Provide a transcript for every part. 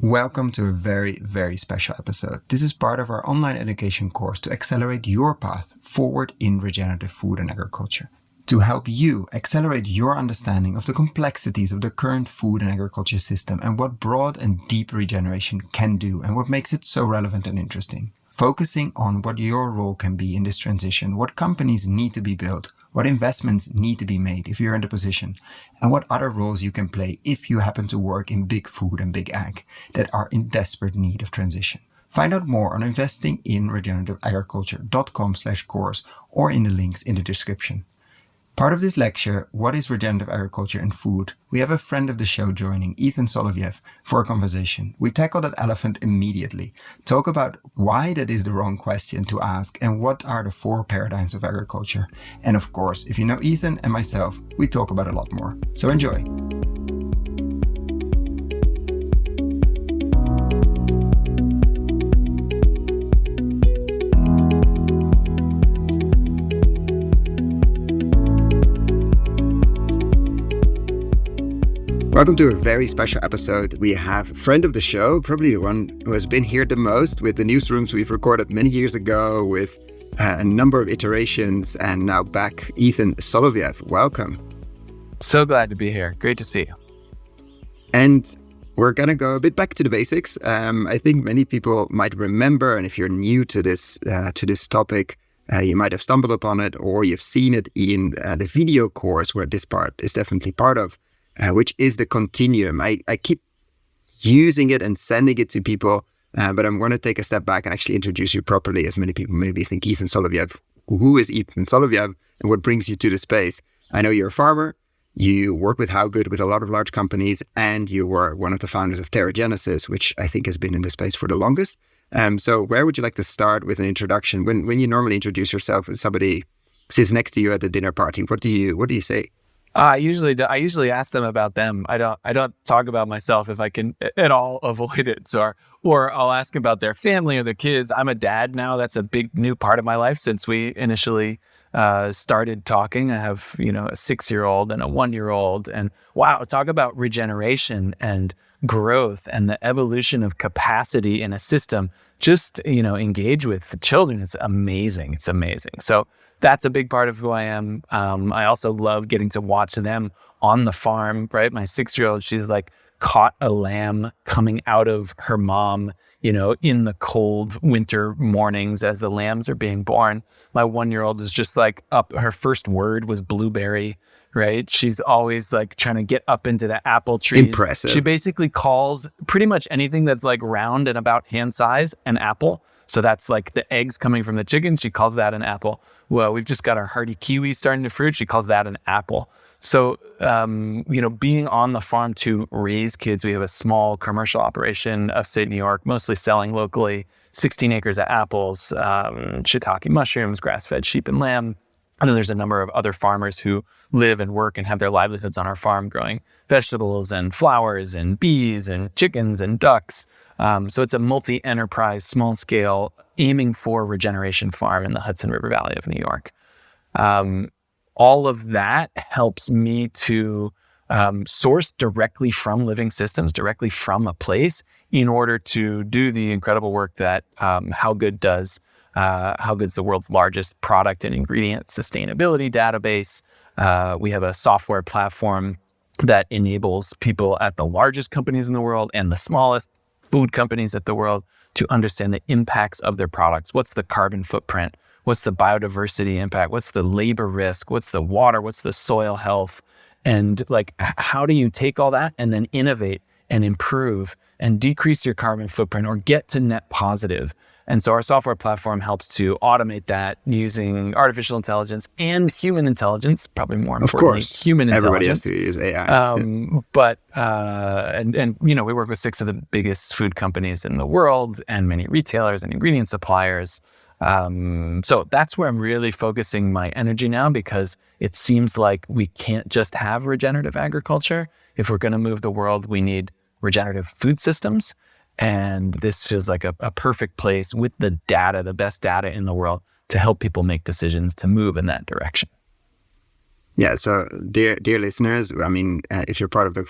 Welcome to a very, very special episode. This is part of our online education course to accelerate your path forward in regenerative food and agriculture, to help you accelerate your understanding of the complexities of the current food and agriculture system and what broad and deep regeneration can do and what makes it so relevant and interesting. Focusing on what your role can be in this transition, what companies need to be built, what investments need to be made if you're in the position, and what other roles you can play if you happen to work in big food and big ag that are in desperate need of transition. Find out more on investinginregenerativeagriculture.com/course or in the links in the description. Part of this lecture, What is Regenerative Agriculture and Food? We have a friend of the show joining, Ethan Soloviev, for a conversation. We tackle that elephant immediately, talk about why that is the wrong question to ask and what are the 4 paradigms of agriculture. And of course, if you know Ethan and myself, we talk about a lot more. So enjoy. Welcome to a very special episode. We have a friend of the show, probably the one who has been here the most with the newsrooms we've recorded many years ago with a number of iterations, and now back, Ethan Soloviev. Welcome. So glad to be here. Great to see you. And we're going to go a bit back to the basics. I think many people might remember, and if you're new to this topic, you might have stumbled upon it or you've seen it in the video course where this part is definitely part of. Which is the continuum. I keep using it and sending it to people, but I'm going to take a step back and actually introduce you properly, as many people maybe think Ethan Soloviev. Who is Ethan Soloviev and what brings you to the space? I know you're a farmer, you work with HowGood with a lot of large companies, and you were one of the founders of Terra Genesis, which I think has been in the space for the longest. So where would you like to start with an introduction? When you normally introduce yourself and somebody sits next to you at the dinner party, what do you say? I usually ask them about them. I don't talk about myself if I can at all avoid it. Or I'll ask about their family or their kids. I'm a dad now. That's a big new part of my life since we initially started talking. I have a 6-year-old and a 1-year-old, and wow, talk about regeneration and growth and the evolution of capacity in a system. Just engage with the children. It's amazing. So that's a big part of who I am. I also love getting to watch them on the farm, right? My 6-year-old, she's like caught a lamb coming out of her mom, in the cold winter mornings as the lambs are being born. My 1-year-old is just like up. Her first word was blueberry, right? She's always like trying to get up into the apple trees. Impressive. She basically calls pretty much anything that's like round and about hand size an apple. So that's like the eggs coming from the chicken. She calls that an apple. Well, we've just got our hardy kiwi starting to fruit. She calls that an apple. So, being on the farm to raise kids, we have a small commercial operation upstate New York, mostly selling locally, 16 acres of apples, shiitake mushrooms, grass-fed sheep and lamb. And then there's a number of other farmers who live and work and have their livelihoods on our farm growing vegetables and flowers and bees and chickens and ducks. So it's a multi-enterprise, small-scale, aiming for regeneration farm in the Hudson River Valley of New York. All of that helps me to source directly from living systems, directly from a place, in order to do the incredible work that HowGood does. HowGood's the world's largest product and ingredient sustainability database. We have a software platform that enables people at the largest companies in the world and the smallest food companies at the world to understand the impacts of their products. What's the carbon footprint? What's the biodiversity impact? What's the labor risk? What's the water? What's the soil health? And like, how do you take all that and then innovate and improve and decrease your carbon footprint or get to net positive? And so our software platform helps to automate that using artificial intelligence and human intelligence, probably more importantly, human Everybody intelligence. Everybody has to use AI. We work with 6 of the biggest food companies in the world and many retailers and ingredient suppliers. So that's where I'm really focusing my energy now, because it seems like we can't just have regenerative agriculture. If we're going to move the world, we need regenerative food systems. And this feels like a perfect place with the data, the best data in the world, to help people make decisions to move in that direction. Yeah. So dear listeners, I mean, if you're part of the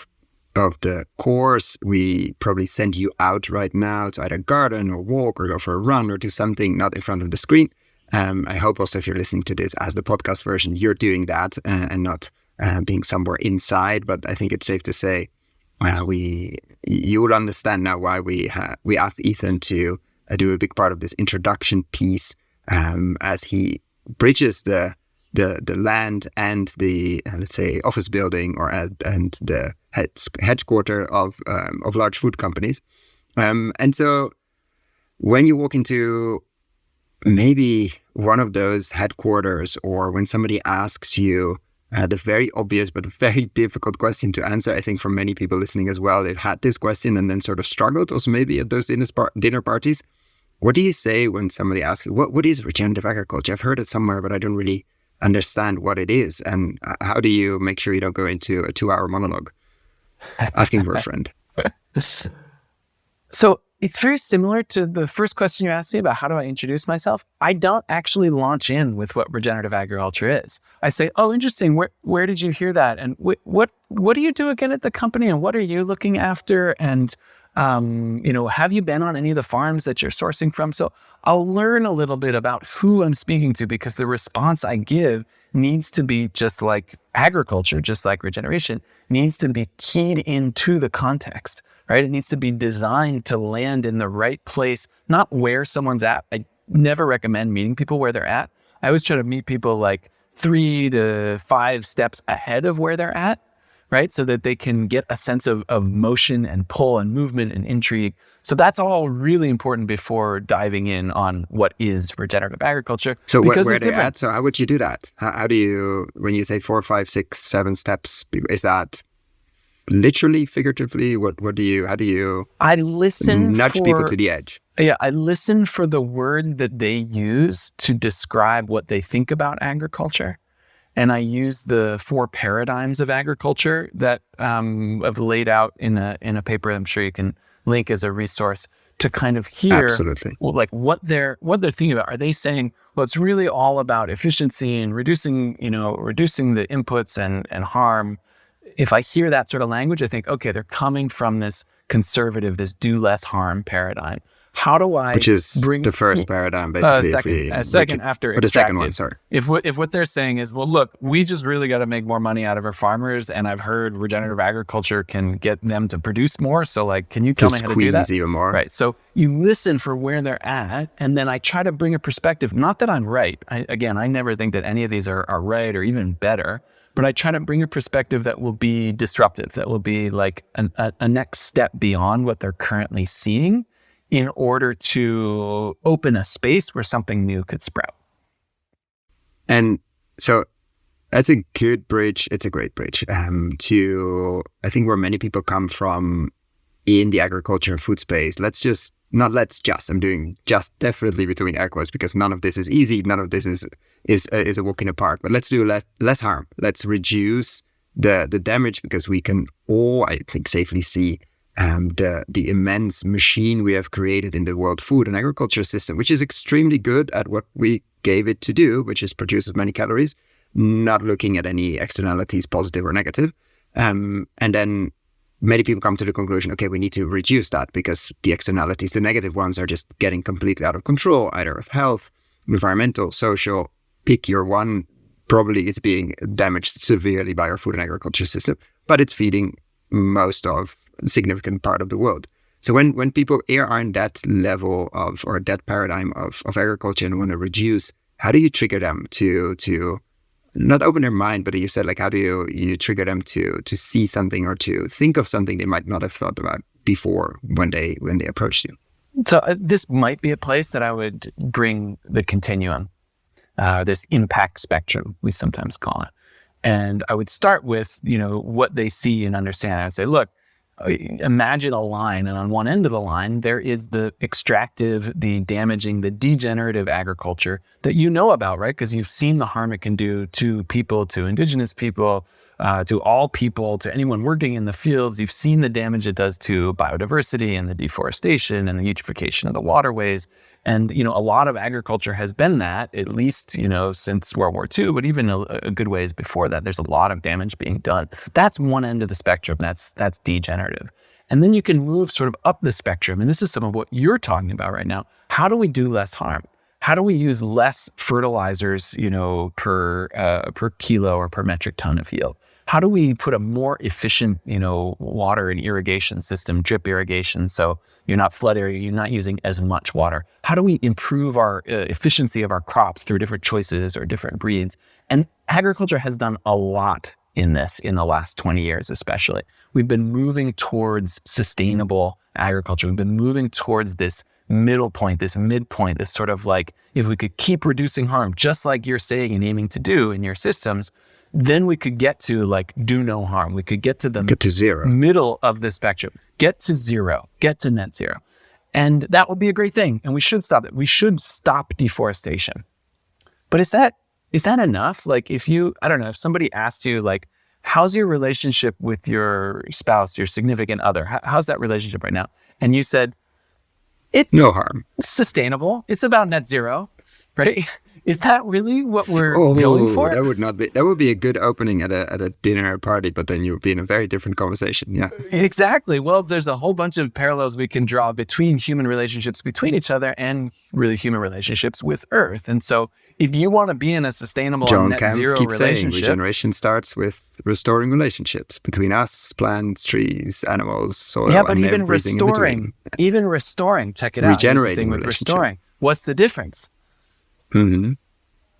of the course, we probably send you out right now to either garden or walk or go for a run or do something not in front of the screen. I hope also if you're listening to this as the podcast version, you're doing that and not being somewhere inside. But I think it's safe to say you would understand now why we asked Ethan to do a big part of this introduction piece as he bridges the land and the let's say office building and the headquarter of large food companies. And so when you walk into maybe one of those headquarters, or when somebody asks you the very obvious but very difficult question to answer, I think for many people listening as well, they've had this question and then sort of struggled also maybe at those dinner parties. What do you say when somebody asks you, what is regenerative agriculture? I've heard it somewhere, but I don't really understand what it is. And how do you make sure you don't go into a 2-hour monologue asking for a friend? So it's very similar to the first question you asked me about how do I introduce myself. I don't actually launch in with what regenerative agriculture is. I say, oh, interesting. Where did you hear that? And what do you do again at the company? And what are you looking after? And have you been on any of the farms that you're sourcing from? So I'll learn a little bit about who I'm speaking to, because the response I give needs to be just like agriculture, just like regeneration, needs to be keyed into the context, right? It needs to be designed to land in the right place, not where someone's at. I never recommend meeting people where they're at. I always try to meet people like 3 to 5 steps ahead of where they're at, right? So that they can get a sense of motion and pull and movement and intrigue. So that's all really important before diving in on what is regenerative agriculture. So where they're at, so how would you do that? How do you, when you say 4, 5, 6, 7 steps, is that literally, figuratively? How do you I listen nudge people to the edge? Yeah, I listen for the word that they use to describe what they think about agriculture. And I use the 4 paradigms of agriculture that I've laid out in a paper I'm sure you can link as a resource to kind of hear like what they're thinking about. Are they saying, well, it's really all about efficiency and reducing the inputs and harm? If I hear that sort of language, I think, okay, they're coming from this conservative, this do less harm paradigm. How do I Which is the first paradigm, basically. Second after extractive. The second one, sorry. If what they're saying is, well, look, we just really got to make more money out of our farmers, and I've heard regenerative agriculture can get them to produce more. So, like, can you tell me how to do that? Even more. Right. So you listen for where they're at, and then I try to bring a perspective. Not that I'm right. I never think that any of these are right or even better. But I try to bring a perspective that will be disruptive, that will be like a next step beyond what they're currently seeing, in order to open a space where something new could sprout. And so that's a good bridge. It's a great bridge to, I think, where many people come from in the agriculture and food space. I'm doing just definitely between air quotes, because none of this is easy. None of this is a walk in the park. But let's do less harm. Let's reduce the damage, because we can all, I think, safely see the immense machine we have created in the world food and agriculture system, which is extremely good at what we gave it to do, which is produce as many calories, not looking at any externalities, positive or negative. And then many people come to the conclusion, okay, we need to reduce that, because the externalities, the negative ones, are just getting completely out of control, either of health, environmental, social, pick your one. Probably it's being damaged severely by our food and agriculture system, but it's feeding most of a significant part of the world. So when people are in that level of, or that paradigm of agriculture and want to reduce, how do you trigger them to not open their mind, but you said, like, how do you trigger them to see something or to think of something they might not have thought about before when they approached you? So this might be a place that I would bring the continuum, this impact spectrum, we sometimes call it. And I would start with, what they see and understand. I would say, look, imagine a line, and on one end of the line, there is the extractive, the damaging, the degenerative agriculture that you know about, right? Because you've seen the harm it can do to people, to indigenous people, to all people, to anyone working in the fields. You've seen the damage it does to biodiversity and the deforestation and the eutrophication of the waterways. And, a lot of agriculture has been that, at least, since World War II, but even a good ways before that, there's a lot of damage being done. That's one end of the spectrum. That's degenerative. And then you can move sort of up the spectrum. And this is some of what you're talking about right now. How do we do less harm? How do we use less fertilizers, per kilo or per metric ton of yield? How do we put a more efficient, water and irrigation system, drip irrigation, so you're not flood area, you're not using as much water? How do we improve our efficiency of our crops through different choices or different breeds? And agriculture has done a lot in this in the last 20 years, especially. We've been moving towards sustainable agriculture. We've been moving towards this middle point, this midpoint, this sort of like, if we could keep reducing harm, just like you're saying and aiming to do in your systems, then we could get to like do no harm. We could get to zero, middle of the spectrum, get to zero, get to net zero. And that would be a great thing. And we should stop it. We should stop deforestation. But is that enough? Like if somebody asked you like, how's your relationship with your spouse, your significant other? How's that relationship right now? And you said, it's no harm. It's sustainable. It's about net zero, right? Is that really what we're going for? That would be a good opening at a dinner party, but then you would be in a very different conversation. Yeah, exactly. Well, there's a whole bunch of parallels we can draw between human relationships between each other and really human relationships with Earth. And so if you want to be in a sustainable John net Kempf zero keeps relationship, saying regeneration starts with restoring relationships between us, plants, trees, animals, soil, yeah, but and even everything restoring, check it out. Regenerating with restoring. What's the difference? Mm-hmm.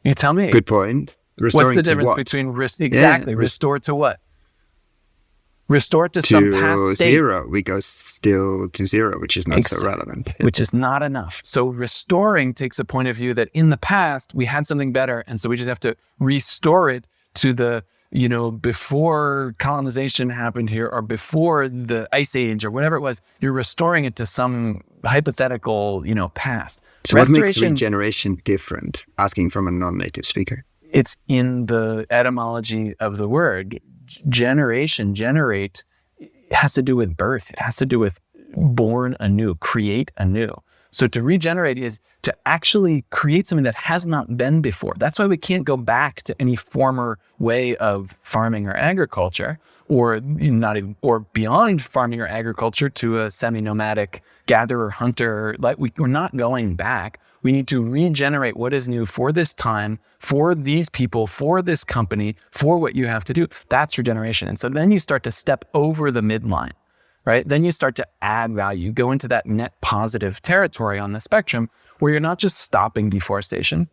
You tell me. Good point. Restoring What's the difference between restore to what? Restore to some past state. Zero. We go still to zero, which is not so relevant. Which is not enough. So restoring takes a point of view that in the past we had something better, and so we just have to restore it to the before colonization happened here or before the ice age or whatever it was. You're restoring it to some hypothetical past. So what makes regeneration different? Asking from a non-native speaker. It's in the etymology of the word. Generate, it has to do with birth. It has to do with born anew, create anew. So to regenerate is to actually create something that has not been before. That's why we can't go back to any former way of farming or agriculture, or beyond farming or agriculture to a semi-nomadic gatherer hunter. Like we're not going back. We need to regenerate what is new for this time, for these people, for this company, for what you have to do. That's regeneration. And so then you start to step over the midline, right? Then you start to add value. You go into that net positive territory on the spectrum where you're not just stopping deforestation.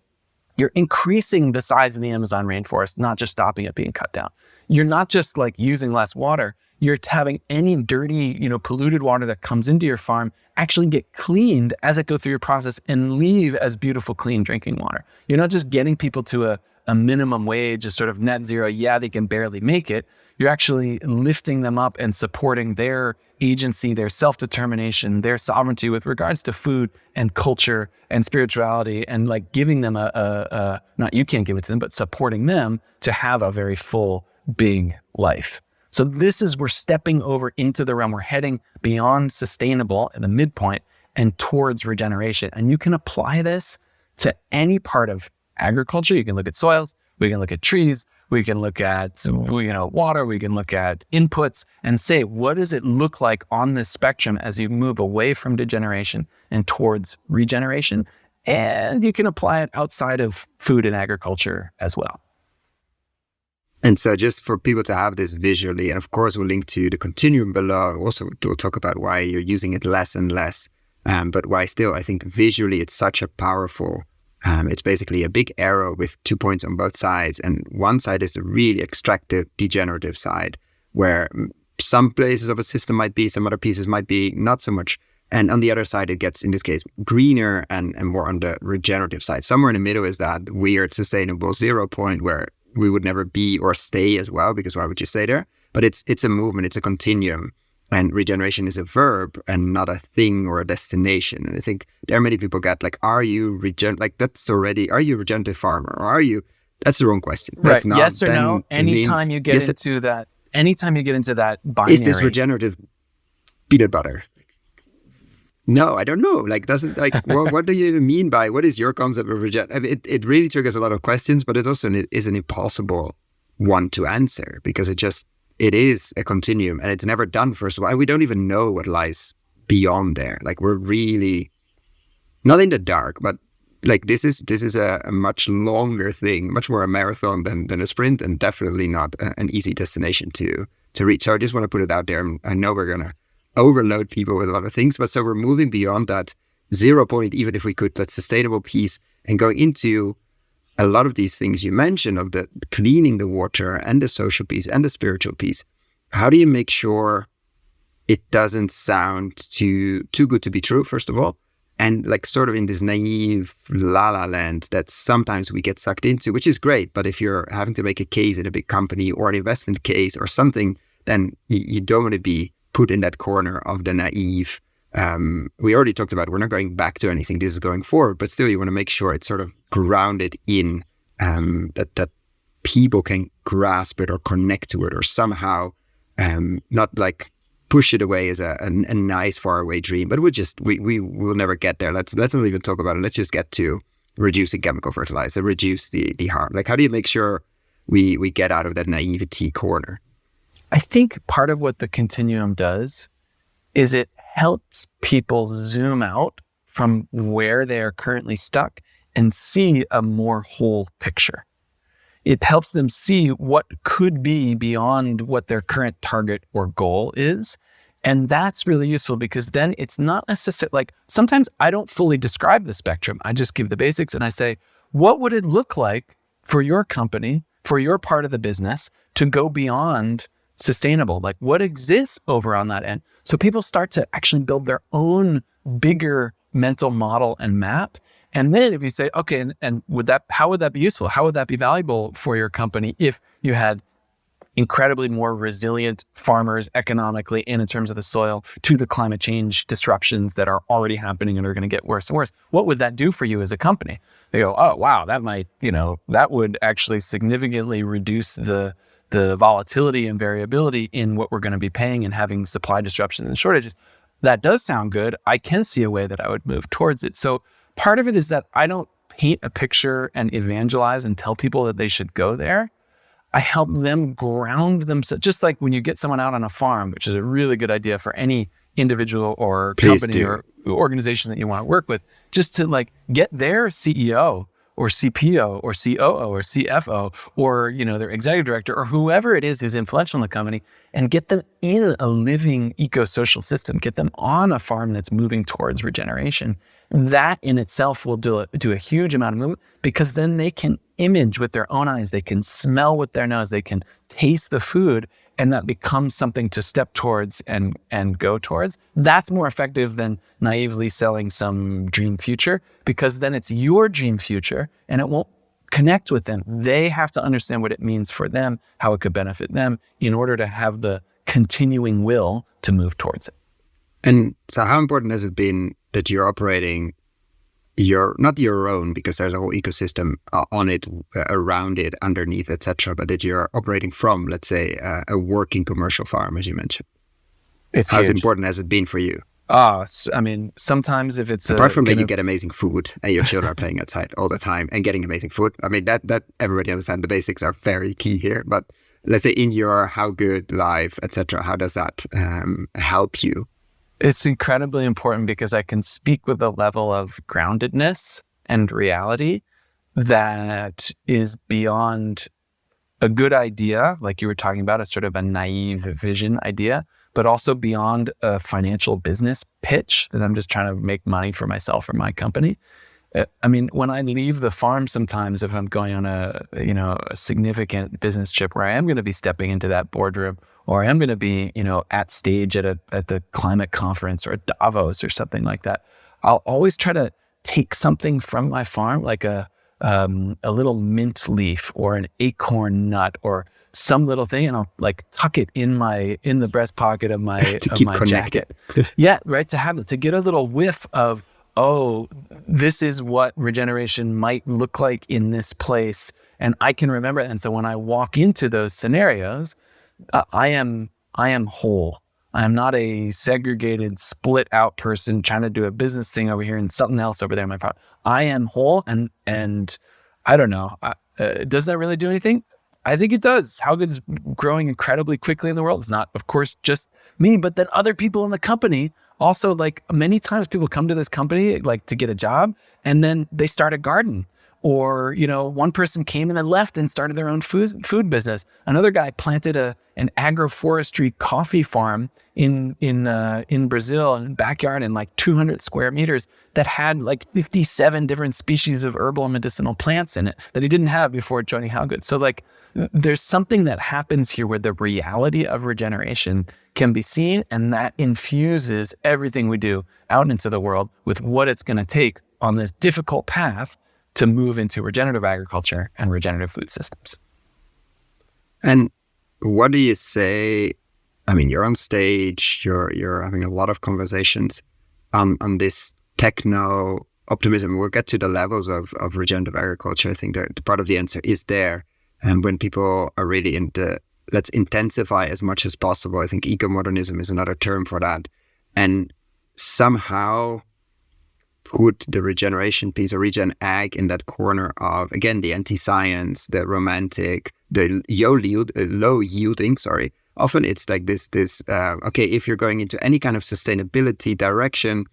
You're increasing the size of the Amazon rainforest, not just stopping it being cut down. You're not just like using less water. You're having any dirty, polluted water that comes into your farm actually get cleaned as it goes through your process and leave as beautiful, clean drinking water. You're not just getting people to a minimum wage, a sort of net zero. Yeah, they can barely make it. You're actually lifting them up and supporting their agency, their self-determination, their sovereignty with regards to food and culture and spirituality, and like giving them not you can't give it to them, but supporting them to have a very full, big life. So we're stepping over into the realm. We're heading beyond sustainable at the midpoint and towards regeneration. And you can apply this to any part of agriculture. You can look at soils, we can look at trees, we can look at water, we can look at inputs and say, what does it look like on this spectrum as you move away from degeneration and towards regeneration? And you can apply it outside of food and agriculture as well. And so just for people to have this visually, and of course we'll link to the continuum below. Also, we'll talk about why you're using it less and less, but why still, I think visually it's such a powerful, it's basically a big arrow with 2 points on both sides. And one side is the really extractive, degenerative side, where some places of a system might be, some other pieces might be not so much. And on the other side, it gets, in this case, greener and more on the regenerative side. Somewhere in the middle is that weird, sustainable 0 point where we would never be or stay as well, because why would you stay there? But it's a movement, it's a continuum, and regeneration is a verb and not a thing or a destination. And I think there are many people get like, are you a regenerative farmer? Or are you That's the wrong question. Right. That's not, yes or then no? Anytime you get into that binary. Is this regenerative peanut butter? No, I don't know. Like, doesn't like what do you even mean by what is your concept of regeneration? I mean, it really triggers a lot of questions, but it also is an impossible one to answer because it is a continuum and it's never done. First of all, and we don't even know what lies beyond there. Like, we're really not in the dark, but like this is a much longer thing, much more a marathon than a sprint, and definitely not an easy destination to reach. So I just want to put it out there. I know we're gonna overload people with a lot of things, but so we're moving beyond that 0 point, even if we could, that sustainable piece, and going into a lot of these things you mentioned of the cleaning the water and the social piece and the spiritual piece. How do you make sure it doesn't sound too good to be true, first of all? And like sort of in this naive la-la land that sometimes we get sucked into, which is great. But if you're having to make a case in a big company or an investment case or something, then you don't want to be put in that corner of the naive. We already talked about we're not going back to anything. This is going forward. But still, you want to make sure it's sort of grounded in that people can grasp it or connect to it or somehow not like push it away as a nice faraway dream, but we will never get there. Let's not even talk about it. Let's just get to reducing chemical fertilizer, reduce the harm. Like, how do you make sure we get out of that naivety corner? I think part of what the continuum does is it helps people zoom out from where they are currently stuck and see a more whole picture. It helps them see what could be beyond what their current target or goal is. And that's really useful because then it's not necessarily like, sometimes I don't fully describe the spectrum. I just give the basics and I say, what would it look like for your company, for your part of the business to go beyond sustainable? Like, what exists over on that end? So people start to actually build their own bigger mental model and map. And then if you say, okay, and how would that be useful? How would that be valuable for your company if you had incredibly more resilient farmers economically and in terms of the soil to the climate change disruptions that are already happening and are going to get worse and worse? What would that do for you as a company? They go, oh, wow, that would actually significantly reduce the volatility and variability in what we're going to be paying and having supply disruptions and shortages. That does sound good. I can see a way that I would move towards it. So part of it is that I don't paint a picture and evangelize and tell people that they should go there. I help them ground themselves, just like when you get someone out on a farm, which is a really good idea for any individual or company or organization that you want to work with, just to like get their CEO or CPO or COO or CFO or, their executive director or whoever it is who's influential in the company and get them in a living eco-social system, get them on a farm that's moving towards regeneration. That in itself will do a huge amount of movement because then they can image with their own eyes, they can smell with their nose, they can taste the food, and that becomes something to step towards and go towards. That's more effective than naively selling some dream future because then it's your dream future and it won't connect with them. They have to understand what it means for them, how it could benefit them in order to have the continuing will to move towards it. And so how important has it been that you're operating not your own, because there's a whole ecosystem on it, around it, underneath, etc., but that you're operating from, let's say, a working commercial farm, as you mentioned? How important has it been for you? Sometimes if it's apart from that, you get amazing food and your children are playing outside all the time and getting amazing food. I mean, that everybody understands. The basics are very key here. But let's say in your HowGood life, etc., how does that help you? It's incredibly important because I can speak with a level of groundedness and reality that is beyond a good idea, like you were talking about, a sort of a naive vision idea, but also beyond a financial business pitch that I'm just trying to make money for myself or my company. When I leave the farm sometimes, if I'm going on a significant business trip where I am going to be stepping into that boardroom, or I am going to be, at stage at the climate conference or at Davos or something like that, I'll always try to take something from my farm, like a little mint leaf or an acorn nut or some little thing, and I'll like tuck it in the breast pocket of my jacket. Yeah, right. To get a little whiff of, oh, this is what regeneration might look like in this place. And I can remember. And so when I walk into those scenarios, I am whole. I am not a segregated, split out person trying to do a business thing over here and something else over there in my part. I am whole, and I don't know. Does that really do anything? I think it does. HowGood's growing incredibly quickly in the world. It's not, of course, just me, but then other people in the company also. Like, many times people come to this company like to get a job, and then they start a garden. Or, one person came and then left and started their own food business. Another guy planted an agroforestry coffee farm in Brazil, in a backyard in like 200 square meters that had like 57 different species of herbal and medicinal plants in it that he didn't have before joining HowGood. So like, there's something that happens here where the reality of regeneration can be seen, and that infuses everything we do out into the world with what it's going to take on this difficult path to move into regenerative agriculture and regenerative food systems. And what do you say? I mean, you're on stage, you're having a lot of conversations on this techno optimism. We'll get to the levels of regenerative agriculture. I think that the part of the answer is there. And when people are really into, let's intensify as much as possible. I think eco-modernism is another term for that. And somehow put the regeneration piece or regen ag in that corner of, again, the anti-science, the romantic, the low yielding. Often it's like this, okay, if you're going into any kind of sustainability direction,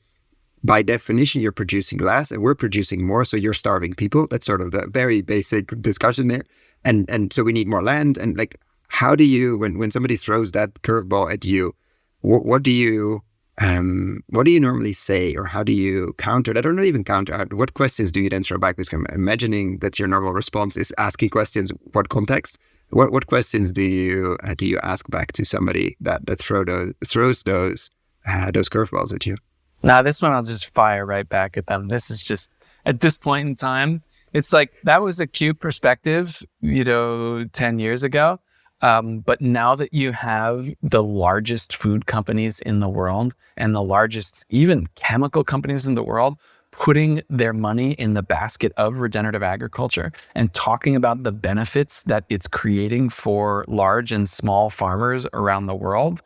by definition, you're producing less and we're producing more, so you're starving people. That's sort of the very basic discussion there. And so we need more land. And like, how do you, when somebody throws that curveball at you, what do you normally say, or how do you counter that? Or not even counter, what questions do you then throw back? Because I'm imagining that your normal response is asking questions. What context? What questions do you ask back to somebody that throws those curveballs at you? Now, this one I'll just fire right back at them. This is just, at this point in time, it's like, that was a cute perspective, 10 years ago. But now that you have the largest food companies in the world and the largest even chemical companies in the world putting their money in the basket of regenerative agriculture and talking about the benefits that it's creating for large and small farmers around the world,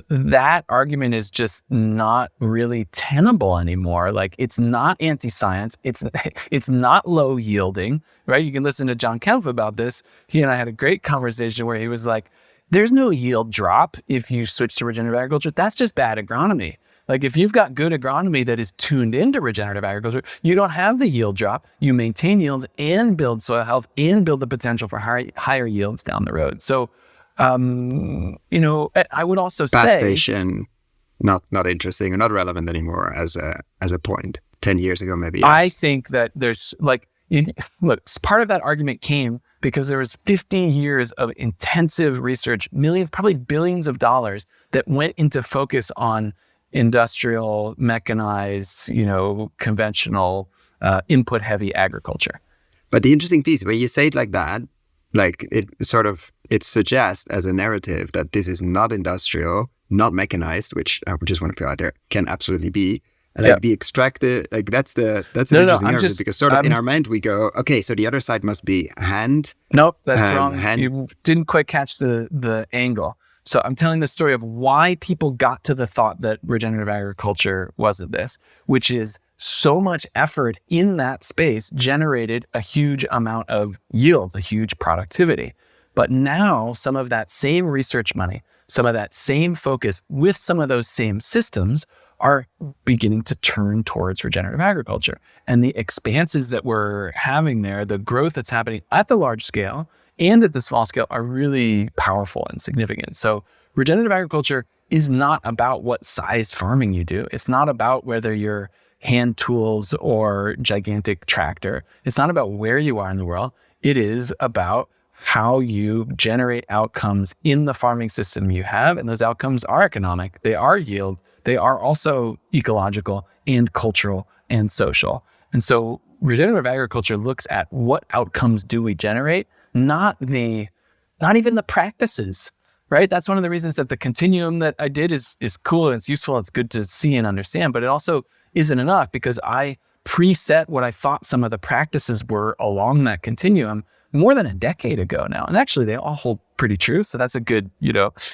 that argument is just not really tenable anymore. Like, it's not anti-science. It's not low yielding, right? You can listen to John Kempf about this. He and I had a great conversation where he was like, there's no yield drop if you switch to regenerative agriculture. That's just bad agronomy. Like, if you've got good agronomy that is tuned into regenerative agriculture, you don't have the yield drop. You maintain yields and build soil health and build the potential for higher yields down the road. So, I would also say Fast station, not interesting or not relevant anymore as a point. 10 years ago, maybe. Yes. I think that there's look, part of that argument came because there was 50 years of intensive research, millions, probably billions of dollars that went into focus on industrial, mechanized, conventional, input-heavy agriculture. But the interesting piece, when you say it like that, like it suggests as a narrative that this is not industrial, not mechanized, which I just want to put out there, can absolutely be. And like the extracted, like that's an interesting narrative, because sort of in our mind we go, okay, so the other side must be hand. Nope, that's wrong. You didn't quite catch the angle. So I'm telling the story of why people got to the thought that regenerative agriculture wasn't this, which is so much effort in that space generated a huge amount of yield, a huge productivity. But now some of that same research money, some of that same focus with some of those same systems are beginning to turn towards regenerative agriculture. And the expanses that we're having there, the growth that's happening at the large scale and at the small scale, are really powerful and significant. So regenerative agriculture is not about what size farming you do. It's not about whether you're hand tools or gigantic tractor. It's not about where you are in the world. It is about how you generate outcomes in the farming system you have. And those outcomes are economic. They are yield. They are also ecological and cultural and social. And so regenerative agriculture looks at what outcomes do we generate, not even the practices, right? That's one of the reasons that the continuum that I did is cool and it's useful. It's good to see and understand, but it also isn't enough because I preset what I thought some of the practices were along that continuum more than a decade ago now. And actually they all hold pretty true. So that's a good,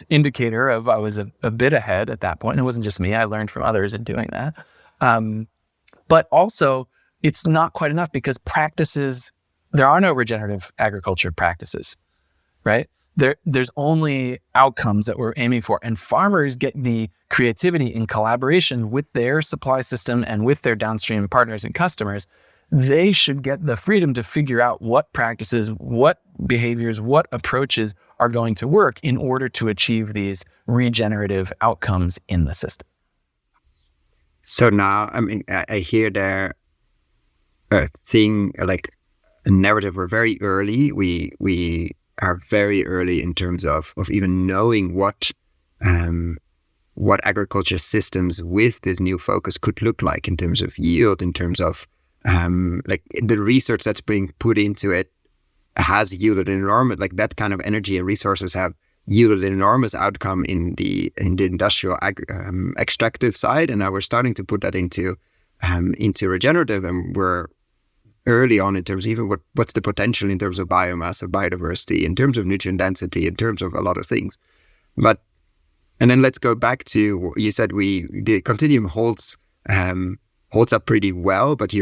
indicator of I was a bit ahead at that point. And it wasn't just me. I learned from others in doing that. But also it's not quite enough because there are no regenerative agriculture practices, right? There's only outcomes that we're aiming for. And farmers get the creativity in collaboration with their supply system and with their downstream partners and customers. They should get the freedom to figure out what practices, what behaviors, what approaches are going to work in order to achieve these regenerative outcomes in the system. So now, I hear there a thing like a narrative. We're very early. We are very early in terms of even knowing what agriculture systems with this new focus could look like in terms of yield, in terms of like the research that's being put into it has yielded enormous, like that kind of energy and resources have yielded an enormous outcome in the industrial extractive side, and now we're starting to put that into regenerative, and we're early on in terms of even what's the potential in terms of biomass, of biodiversity, in terms of nutrient density, in terms of a lot of things. And then let's go back to, you said the continuum holds up pretty well, but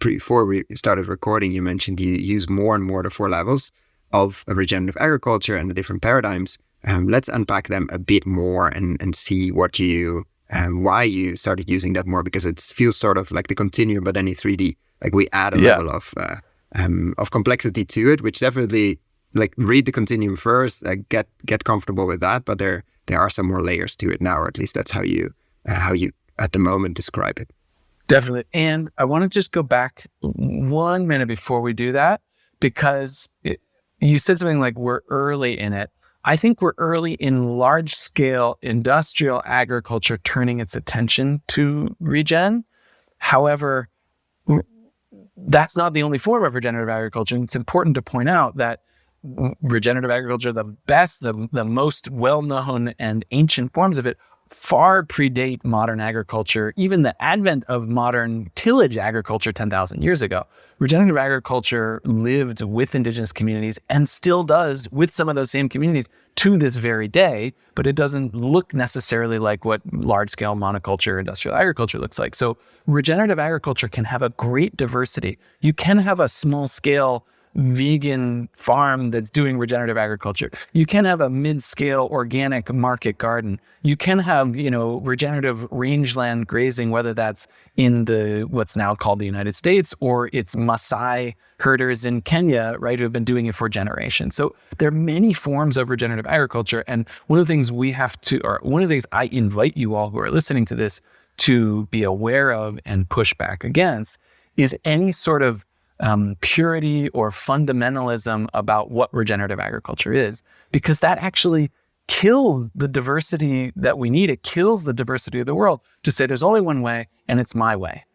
before we started recording, you mentioned you use more and more the 4 levels of regenerative agriculture and the different paradigms. Let's unpack them a bit more and see why you started using that more, because it feels sort of like the continuum, but then in 3D. Like we add a level of complexity to it, which definitely, like, read the continuum first, get comfortable with that. But there are some more layers to it now, or at least that's how you at the moment describe it. Definitely. And I want to just go back 1 minute before we do that, because you said something like we're early in it. I think we're early in large scale industrial agriculture turning its attention to regen. However, that's not the only form of regenerative agriculture. And it's important to point out that regenerative agriculture, the best, the most well-known and ancient forms of it, far predate modern agriculture, even the advent of modern tillage agriculture 10,000 years ago. Regenerative agriculture lived with indigenous communities and still does with some of those same communities to this very day, but it doesn't look necessarily like what large-scale monoculture industrial agriculture looks like. So regenerative agriculture can have a great diversity. You can have a small-scale vegan farm that's doing regenerative agriculture. You can have a mid-scale organic market garden. You can have, regenerative rangeland grazing, whether that's in what's now called the United States, or it's Maasai herders in Kenya, right, who have been doing it for generations. So there are many forms of regenerative agriculture. And one of the things one of the things I invite you all who are listening to this to be aware of and push back against is any sort of purity or fundamentalism about what regenerative agriculture is, because that actually kills the diversity that we need. It kills the diversity of the world to say there's only one way and it's my way.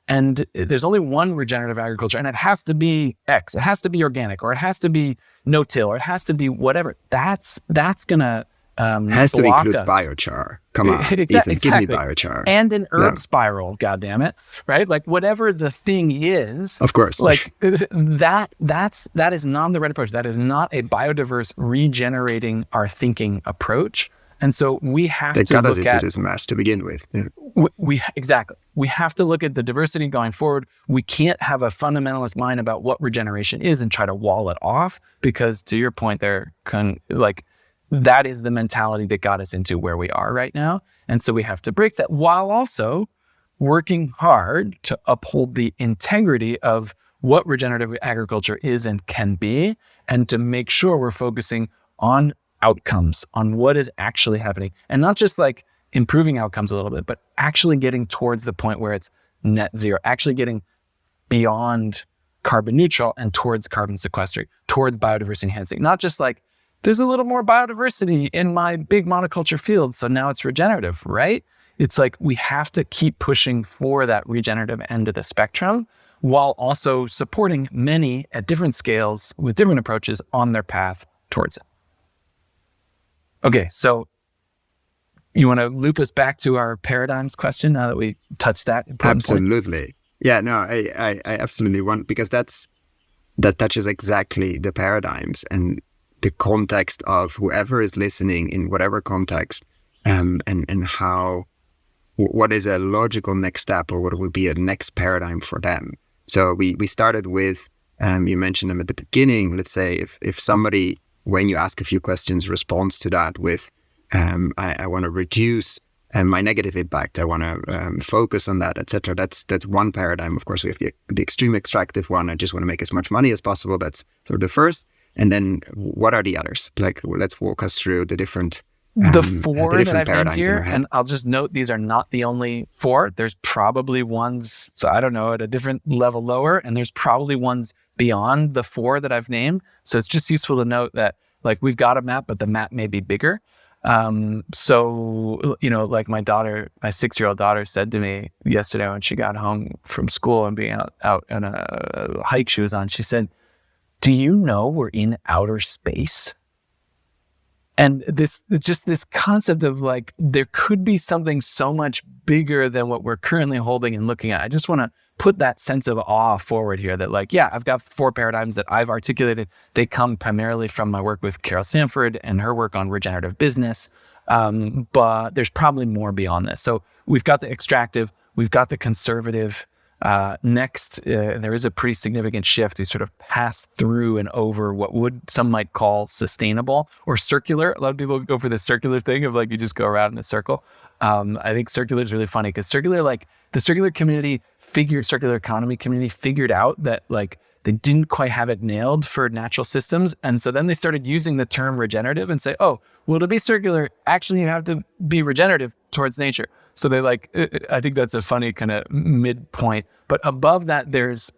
And there's only one regenerative agriculture, and it has to be X. It has to be organic, or it has to be no-till, or it has to be whatever. That's gonna has to block include us. Biochar. Come on, exactly. Give me biochar. And an herb spiral, goddammit, right? Like whatever the thing is. Of course. Like that is not the right approach. That is not a biodiverse regenerating our thinking approach. And so we have to got us look into at this mess to begin with. Yeah. Exactly. We have to look at the diversity going forward. We can't have a fundamentalist mind about what regeneration is and try to wall it off, because to your point there, that is the mentality that got us into where we are right now. And so we have to break that while also working hard to uphold the integrity of what regenerative agriculture is and can be, and to make sure we're focusing on outcomes, on what is actually happening, and not just like improving outcomes a little bit, but actually getting towards the point where it's net zero, actually getting beyond carbon neutral and towards carbon sequestering, towards biodiversity enhancing, not just like, there's a little more biodiversity in my big monoculture field, so now it's regenerative, right? It's like we have to keep pushing for that regenerative end of the spectrum while also supporting many at different scales with different approaches on their path towards it. Okay, so you want to loop us back to our paradigms question now that we touched that important Absolutely. point? Yeah, no, I absolutely want, because that's that touches exactly the paradigms and the context of whoever is listening in whatever context, and how, what is a logical next step, or what would be a next paradigm for them. So we started with, you mentioned them at the beginning. Let's say if somebody, when you ask a few questions, responds to that with, I want to reduce my negative impact, I want to focus on that, etc. That's one paradigm. Of course, we have the extreme extractive one. I just want to make as much money as possible. That's sort of the first. And then what are the others? Like, let's walk us through the different the four that I've named here, in and I'll just note these are not the only four. There's probably ones, so I don't know, at a different level lower, and there's probably ones beyond the four that I've named. So it's just useful to note that, like, we've got a map, but the map may be bigger. So, like my 6-year-old daughter said to me yesterday when she got home from school and being out on a hike she was on, she said, "Do you know we're in outer space?" And this concept of, like, there could be something so much bigger than what we're currently holding and looking at. I just want to put that sense of awe forward here that, like, yeah, I've got 4 paradigms that I've articulated. They come primarily from my work with Carol Sanford and her work on regenerative business. But there's probably more beyond this. So we've got the extractive, we've got the conservative. Next, there is a pretty significant shift. We sort of pass through and over what some might call sustainable or circular. A lot of people go for the circular thing of, like, you just go around in a circle. I think circular is really funny because the circular economy community figured out that, like, they didn't quite have it nailed for natural systems. And so then they started using the term regenerative and say, oh, well, to be circular, actually you have to be regenerative towards nature. So they, like, I think that's a funny kind of midpoint. But above that, there's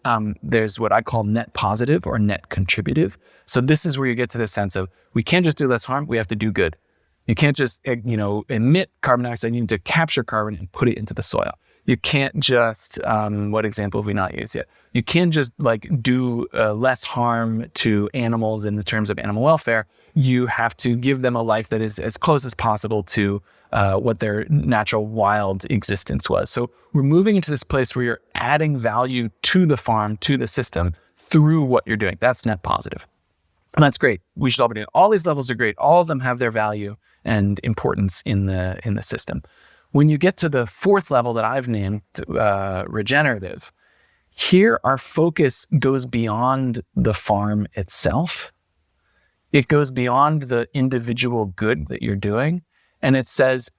what I call net positive or net contributive. So this is where you get to the sense of, we can't just do less harm, we have to do good. You can't just, emit carbon dioxide. You need to capture carbon and put it into the soil. You can't just, what example have we not used yet? You can't just, like, do less harm to animals in the terms of animal welfare. You have to give them a life that is as close as possible to what their natural wild existence was. So we're moving into this place where you're adding value to the farm, to the system, through what you're doing. That's net positive. And that's great. We should all be doing it. All these levels are great. All of them have their value and importance in the system. When you get to the 4th level that I've named, regenerative, here our focus goes beyond the farm itself. It goes beyond the individual good that you're doing. And it says,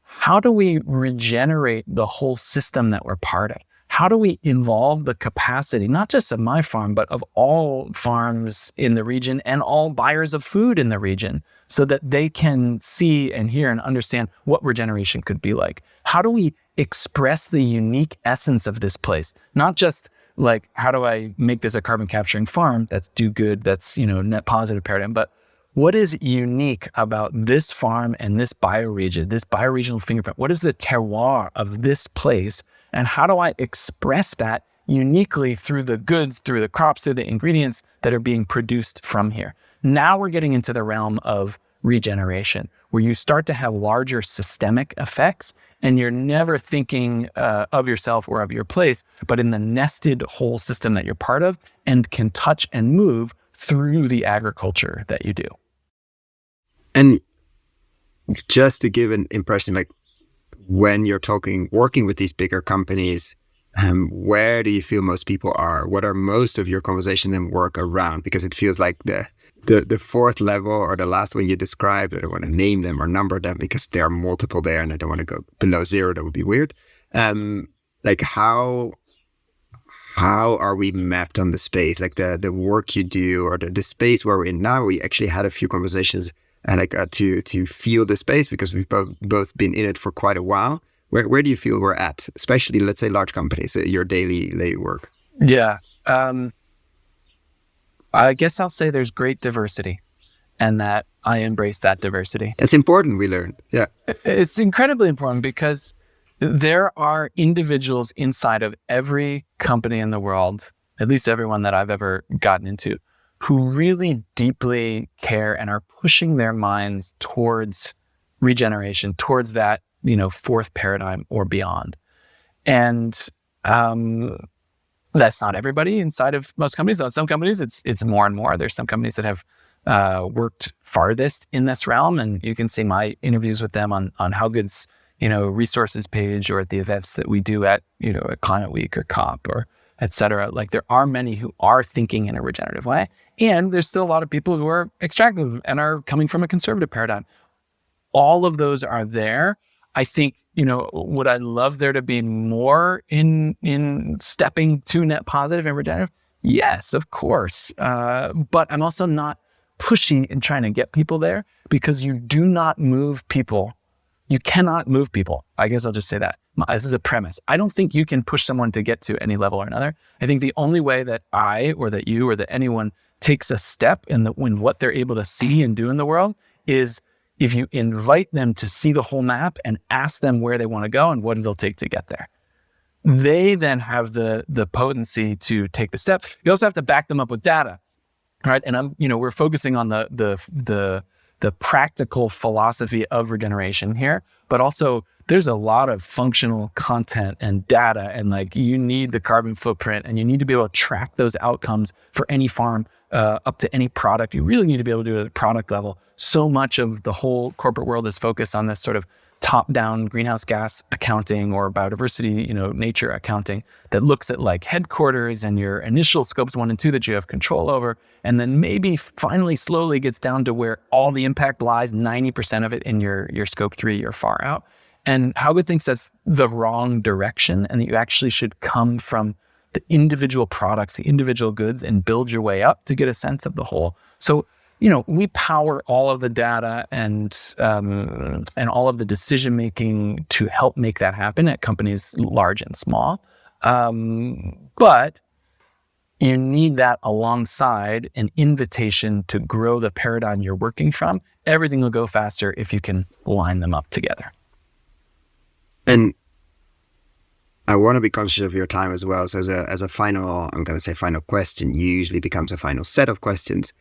how do we regenerate the whole system that we're part of? How do we evolve the capacity, not just of my farm, but of all farms in the region and all buyers of food in the region, so that they can see and hear and understand what regeneration could be like? How do we express the unique essence of this place? Not just, like, how do I make this a carbon capturing farm? That's do good, that's, net positive paradigm. But what is unique about this farm and this bioregion, this bioregional fingerprint? What is the terroir of this place? And how do I express that uniquely through the goods, through the crops, through the ingredients that are being produced from here? Now we're getting into the realm of regeneration, where you start to have larger systemic effects, and you're never thinking of yourself or of your place, but in the nested whole system that you're part of and can touch and move through the agriculture that you do. And just to give an impression, like, when you're working with these bigger companies, where do you feel most people are? What are most of your conversation and work around? Because it feels like the 4th level, or the last one you described, I don't want to name them or number them because there are multiple there, and I don't want to go below 0. That would be weird. Like, how are we mapped on the space? Like the work you do, or the space where we're in now. We actually had a few conversations to feel the space, because we've both been in it for quite a while. Where do you feel we're at, especially, let's say, large companies, your daily work? Yeah. I guess I'll say there's great diversity, and that I embrace that diversity. It's important, we learned. Yeah. It's incredibly important, because there are individuals inside of every company in the world, at least everyone that I've ever gotten into, who really deeply care and are pushing their minds towards regeneration, towards that, 4th paradigm or beyond. And That's not everybody inside of most companies. So in some companies, it's more and more. There's some companies that have worked farthest in this realm, and you can see my interviews with them on HowGood's resources page, or at the events that we do at at Climate Week or COP or et cetera. Like, there are many who are thinking in a regenerative way, and there's still a lot of people who are extractive and are coming from a conservative paradigm. All of those are there. I think, would I love there to be more in stepping to net positive and regenerative? Yes, of course. But I'm also not pushy in trying to get people there, because you do not move people. You cannot move people. I guess I'll just say that. This is a premise. I don't think you can push someone to get to any level or another. I think the only way that I, or that you, or that anyone takes a step in what they're able to see and do in the world is if you invite them to see the whole map and ask them where they want to go and what it'll take to get there. They then have the potency to take the step. You also have to back them up with data, right? And we're focusing on the practical philosophy of regeneration here, but also there's a lot of functional content and data, and you need the carbon footprint, and you need to be able to track those outcomes for any farm up to any product. You really need to be able to do it at a product level. So much of the whole corporate world is focused on this sort of top-down greenhouse gas accounting or biodiversity, nature accounting that looks at headquarters and your initial scopes 1 and 2 that you have control over, and then maybe finally slowly gets down to where all the impact lies, 90% of it in your scope 3, your far out. And HowGood thinks that's the wrong direction, and that you actually should come from the individual products, the individual goods, and build your way up to get a sense of the whole. So, we power all of the data and all of the decision making to help make that happen at companies large and small. But you need that alongside an invitation to grow the paradigm you're working from. Everything will go faster if you can line them up together. And I want to be conscious of your time as well. So as a final, I'm going to say final question, usually becomes a final set of questions.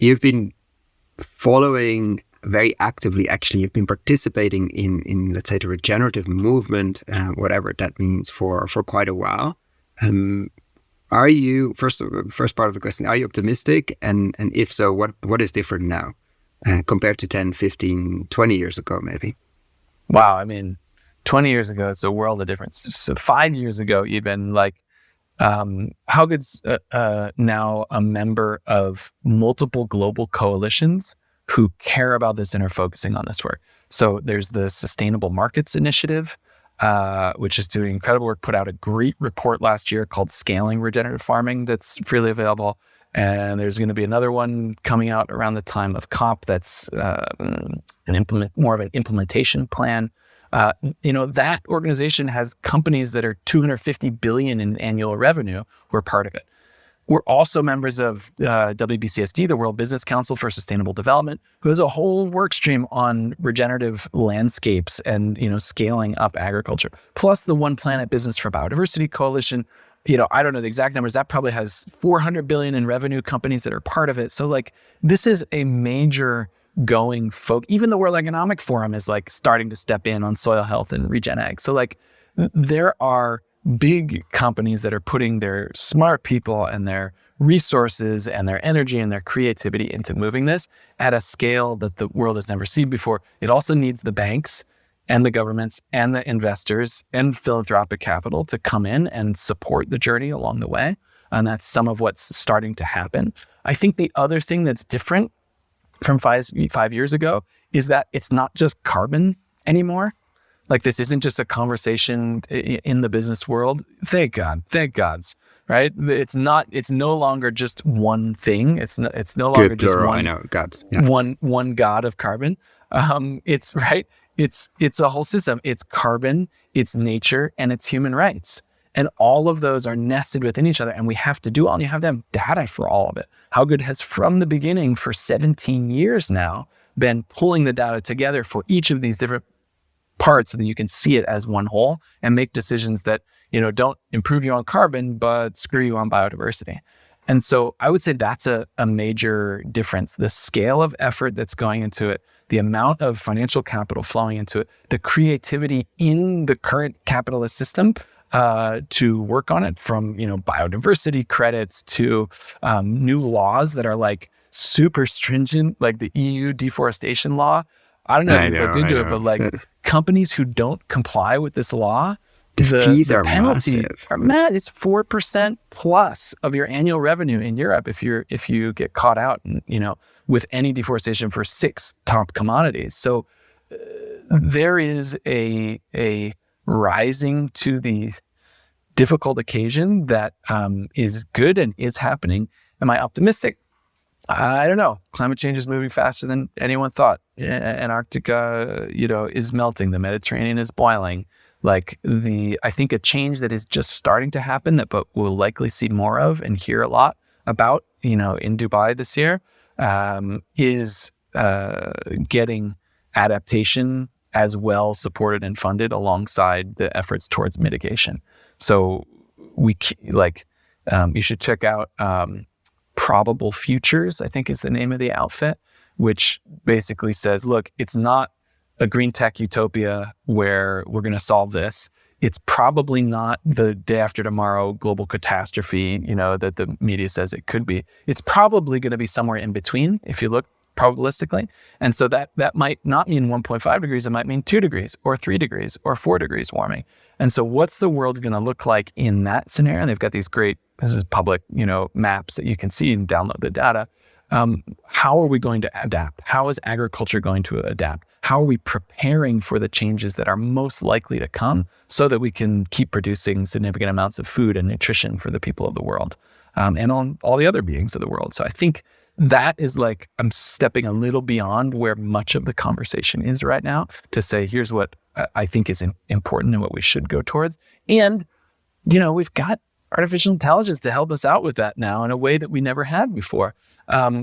You've been following very actively, actually, you've been participating in let's say, the regenerative movement, whatever that means, for quite a while. Are you, first part of the question, are you optimistic? And if so, what is different now compared to 10, 15, 20 years ago, maybe? Wow. 20 years ago, it's a world of difference. So 5 years ago, even HowGood's now a member of multiple global coalitions who care about this and are focusing on this work. So there's the Sustainable Markets Initiative, which is doing incredible work, put out a great report last year called Scaling Regenerative Farming that's freely available. And there's going to be another one coming out around the time of COP that's more of an implementation plan. That organization has companies that are 250 billion in annual revenue who are part of it. We're also members of WBCSD, the World Business Council for Sustainable Development, who has a whole work stream on regenerative landscapes and, scaling up agriculture. Plus the One Planet Business for Biodiversity Coalition. I don't know the exact numbers. That probably has 400 billion in revenue companies that are part of it. So this is a major going folk. Even the World Economic Forum is starting to step in on soil health and regen ag. So there are big companies that are putting their smart people and their resources and their energy and their creativity into moving this at a scale that the world has never seen before. It also needs the banks and the governments and the investors and philanthropic capital to come in and support the journey along the way. And that's some of what's starting to happen. I think the other thing that's different from five years ago is that it's not just carbon anymore. This isn't just a conversation in the business world. Thank gods, right? It's no longer just one thing. It's no longer Good just plural, one. I know, gods. Yeah. One god of carbon. It's right. It's a whole system. It's carbon, it's nature, and it's human rights. And all of those are nested within each other, and we have to do all, and you have to have data for all of it. HowGood has, from the beginning, for 17 years now, been pulling the data together for each of these different parts so that you can see it as one whole and make decisions that, don't improve you on carbon, but screw you on biodiversity. And so I would say that's a major difference. The scale of effort that's going into it, the amount of financial capital flowing into it, the creativity in the current capitalist system to work on it, from biodiversity credits to new laws that are like super stringent, like the EU deforestation law. I don't know if you've looked into it, but like companies who don't comply with this law, the fees are penalty massive. It's 4% plus of your annual revenue in Europe if you get caught out, with any deforestation for 6 top commodities. So there is a rising to the difficult occasion that is good and is happening. Am I optimistic? I don't know. Climate change is moving faster than anyone thought. Antarctica, is melting. The Mediterranean is boiling. I think a change that is just starting to happen but we'll likely see more of and hear a lot about, in Dubai this year, is getting adaptation as well supported and funded alongside the efforts towards mitigation. So you should check out Probable Futures, I think is the name of the outfit, which basically says, look, it's not a green tech utopia where we're going to solve this. It's probably not the day after tomorrow global catastrophe, that the media says it could be. It's probably going to be somewhere in between if you look probabilistically. And so that might not mean 1.5 degrees, it might mean 2 degrees or 3 degrees or 4 degrees warming. And so what's the world going to look like in that scenario? And they've got these great, this is public, maps that you can see and download the data. How are we going to adapt? How is agriculture going to adapt? How are we preparing for the changes that are most likely to come so that we can keep producing significant amounts of food and nutrition for the people of the world, and on all the other beings of the world? So I think that is I'm stepping a little beyond where much of the conversation is right now to say, here's what I think is important and what we should go towards. And, we've got artificial intelligence to help us out with that now in a way that we never had before.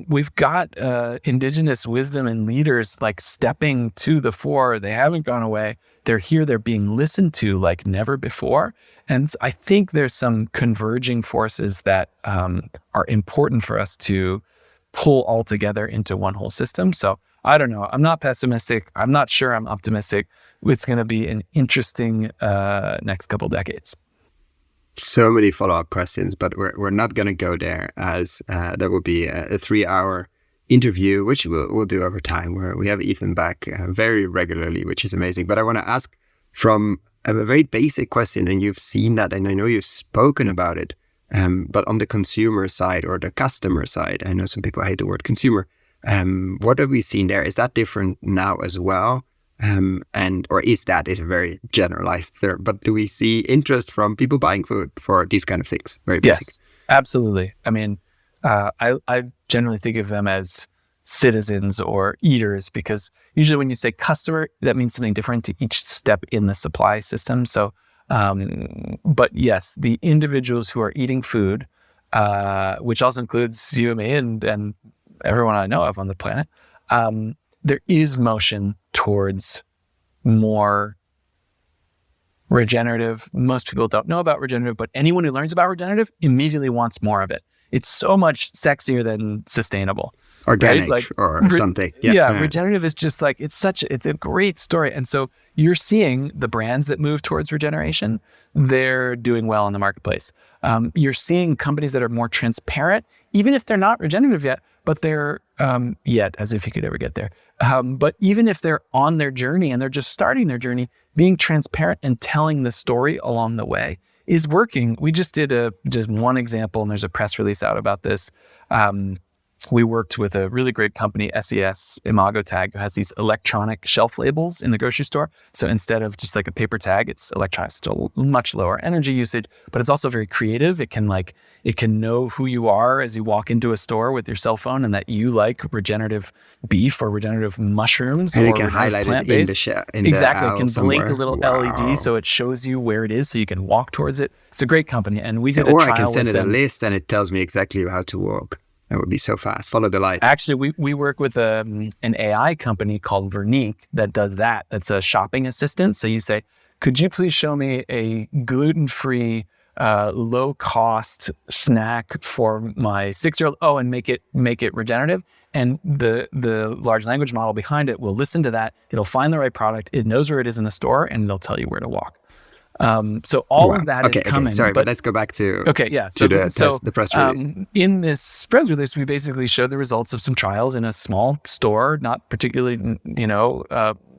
We've got indigenous wisdom and leaders stepping to the fore. They haven't gone away. They're here. They're being listened to like never before. And I think there's some converging forces that are important for us to pull all together into one whole system. So I don't know. I'm not pessimistic. I'm not sure I'm optimistic. It's going to be an interesting next couple decades. So many follow-up questions, but we're not going to go there, as that will be a 3-hour interview, which we'll do over time, where we have Ethan back very regularly, which is amazing. But I want to ask from a very basic question, and you've seen that, and I know you've spoken about it, but on the consumer side or the customer side, I know some people hate the word consumer. What have we seen there? Is that different now as well? Or is a very generalized term, but do we see interest from people buying food for these kind of things? Very basic. Yes, absolutely. I mean, I generally think of them as citizens or eaters, because usually when you say customer, that means something different to each step in the supply system. So, but yes, the individuals who are eating food, which also includes you and me and everyone I know of on the planet, there is motion towards more regenerative. Most people don't know about regenerative, but anyone who learns about regenerative immediately wants more of it. It's so much sexier than sustainable. Organic, right? Or something. Yeah, regenerative is just it's a great story. And so you're seeing the brands that move towards regeneration, they're doing well in the marketplace. You're seeing companies that are more transparent, even if they're not regenerative yet, but they're as if you could ever get there. But even if they're on their journey and they're just starting their journey, being transparent and telling the story along the way is working. We just did just one example, and there's a press release out about this. We worked with a really great company, SES Imago Tag, who has these electronic shelf labels in the grocery store. So instead of just like a paper tag, it's electronic, still much lower energy usage, but it's also very creative. It can know who you are as you walk into a store with your cell phone, and that you like regenerative beef or regenerative mushrooms, and or it can highlight it in the exactly. It can somewhere. blink a little LED, so it shows you where it is, so you can walk towards it. It's a great company, and we did a trial with them. Or I can send it a list, and it tells me exactly how to walk. That would be so fast. Follow the light. Actually, we work with an AI company called Vernique that does that. That's a shopping assistant. So you say, could you please show me a gluten-free low cost snack for my 6-year-old. Oh, and make it regenerative. And the large language model behind it will listen to that. It'll find the right product. It knows where it is in the store, and it'll tell you where to walk. So all of that is coming. Sorry, but let's go back to the press release. In this press release, we basically showed the results of some trials in a small store, not particularly,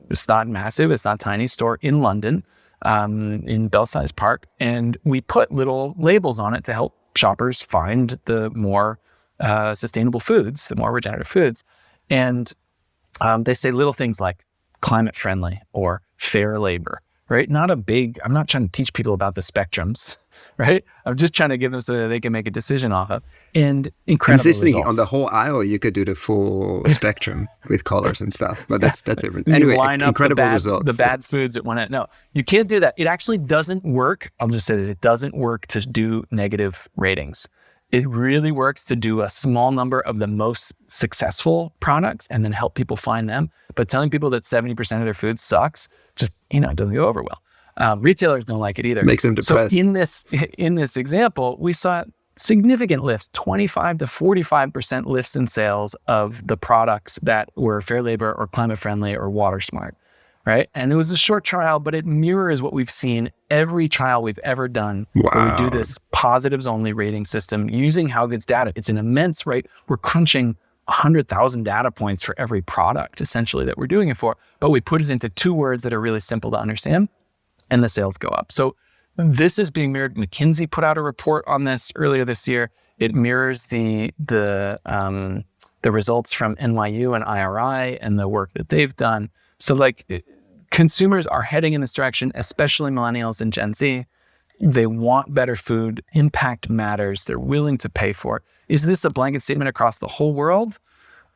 it's not massive, it's not tiny, store in London, in Belsize Park, and we put little labels on it to help shoppers find the more sustainable foods, the more regenerative foods, and they say little things like climate friendly or fair labor. Right? I'm not trying to teach people about the spectrums, right? I'm just trying to give them so that they can make a decision off of. And incredible Consistently results. On the whole aisle, you could do the full spectrum with colors and stuff, but that's different. You Anyway, line up incredible results. The bad foods at one end. No, you can't do that. It actually doesn't work. I'll just say that it doesn't work to do negative ratings. It really works to do a small number of the most successful products and then help people find them. But telling people that 70% of their food sucks, just, it doesn't go over well. Retailers don't like it either. Makes them depressed. So in this example, we saw significant lifts, 25 to 45% lifts in sales of the products that were fair labor or climate friendly or water smart. Right. And it was a short trial, but it mirrors what we've seen every trial we've ever done. Wow. Where we do this positives only rating system using HowGood's data. It's an immense, right? We're crunching 100,000 data points for every product essentially that we're doing it for, but we put it into 2 words that are really simple to understand and the sales go up. So this is being mirrored. McKinsey put out a report on this earlier this year. It mirrors the results from NYU and IRI and the work that they've done. So consumers are heading in this direction, especially millennials and Gen Z. They want better food. Impact matters. They're willing to pay for it. Is this a blanket statement across the whole world?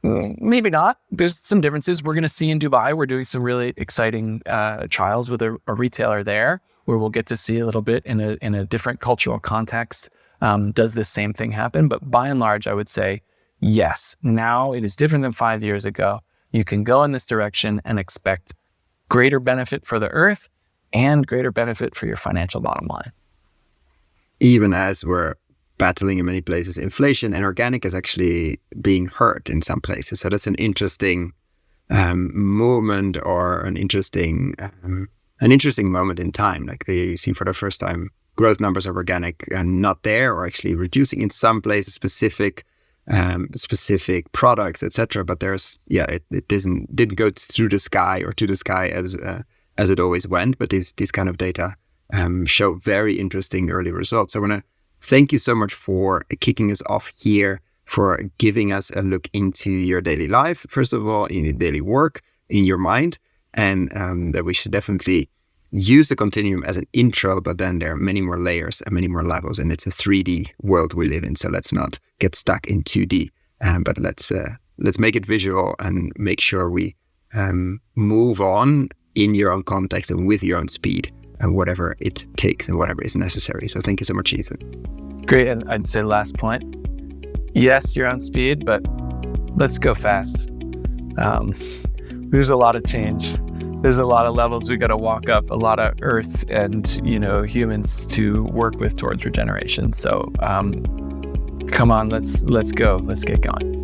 Maybe not. There's some differences. We're going to see in Dubai, we're doing some really exciting trials with a retailer there where we'll get to see a little bit in a different cultural context. Does this same thing happen? But by and large, I would say, yes. Now it is different than 5 years ago. You can go in this direction and expect greater benefit for the earth and greater benefit for your financial bottom line. Even as we're battling in many places inflation, and organic is actually being hurt in some places. So that's an interesting movement, or an interesting moment in time. Like you see for the first time growth numbers of organic and not there, or actually reducing in some places specific products, etc. But there's it didn't go through the sky or to the sky as it always went. But these kind of data show very interesting early results. So I want to thank you so much for kicking us off here, for giving us a look into your daily life, first of all, in your daily work, in your mind, and that we should definitely use the continuum as an intro, but then there are many more layers and many more levels, and it's a 3D world we live in. So let's not get stuck in 2D, but let's make it visual and make sure we move on in your own context and with your own speed, and whatever it takes and whatever is necessary. So thank you so much, Ethan. Great. And I'd say last point, yes, you're on speed, but let's go fast. There's a lot of change. There's a lot of levels we got to walk up, a lot of earth and, humans to work with towards regeneration. So come on, let's go. Let's get going.